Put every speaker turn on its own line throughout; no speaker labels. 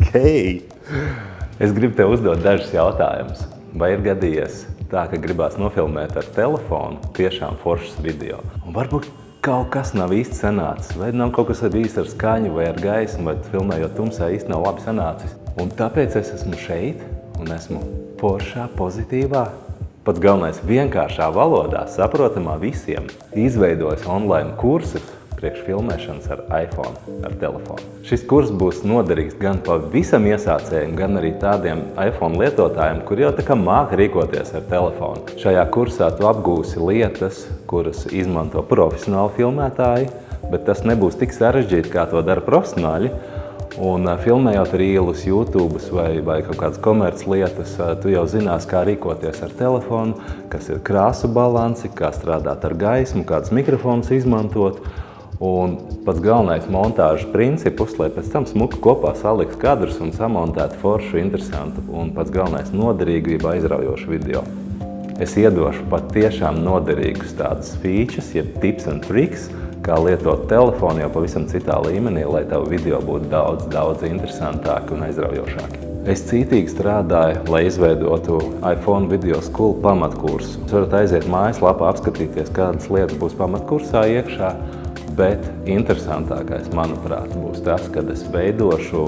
Hei! Es gribu tev uzdot dažus jautājumus. Vai ir gadījies tā, ka gribās nofilmēt ar telefonu tiešām foršas video? Un varbūt kaut kas nav īsti sanācis, vai nav kaut kas bijis ar skaņu vai ar gaismu, vai filmējot tumsā īsti nav labi sanācis. Un tāpēc es esmu šeit un esmu foršā, pozitīvā, pats galvenais vienkāršā valodā, saprotamā visiem, izveidojis online kursus priekš filmēšanas ar iPhone, ar telefonu. Šis kurs būs noderīgs gan pavisam iesācējiem, gan arī tādiem iPhone lietotājiem, kuri jau tā kā māka rīkoties ar telefonu. Šajā kursā tu apgūsi lietas, kuras izmanto profesionāli filmētāji, bet tas nebūs tik sarežģīti, kā to dara profesionāļi. Un filmējot rīlus, YouTube vai kaut kādas komerc lietas, tu jau zinās, kā rīkoties ar telefonu, kas ir krāsu balansi, kā strādāt ar gaismu, kādus mikrofonus izmantot. Un pats galvenais montāžas principus, lai pēc tam smuki kopā salikt kadrus un samontēt foršu, interesantu un pats galvenais noderīgu, jeb aizraujošu video. Es iedošu pat tiešām noderīgus tādus features, jeb tips and tricks, kā lietot telefonu jau pavisam citā līmenī, lai tavu video būtu daudz interesantāki un aizraujošāki. Es cītīgi strādāju, lai izveidotu iPhone Video School pamatkursu. Jūs varat aiziet mājaslapā, apskatīties, kādas lietas būs pamatkursā iekšā, bet interesantākais, manuprāt, būs tas, kad es veidošu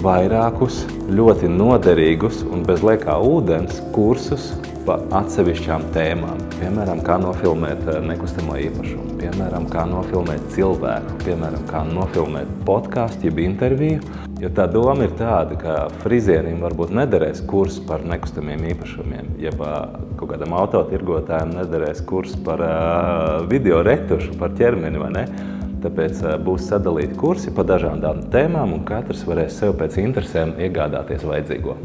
vairākus ļoti noderīgus un bez liekā ūdens kursus pa atsevišķām tēmām. Piemēram, kā nofilmēt nekustamo īpašumu, piemēram, kā nofilmēt cilvēku, piemēram, kā nofilmēt podcastu, jeb interviju. Jo tā doma ir tāda, ka frizierim varbūt nederēs kurs par nekustamiem īpašumiem, jeb kaut kādam autotirgotājiem nederēs kurs par video retušu, par ķermeni, vai ne? Tāpēc būs sadalīti kursi pa dažādām tēmām un katrs varēs sev pēc interesēm iegādāties vajadzīgo.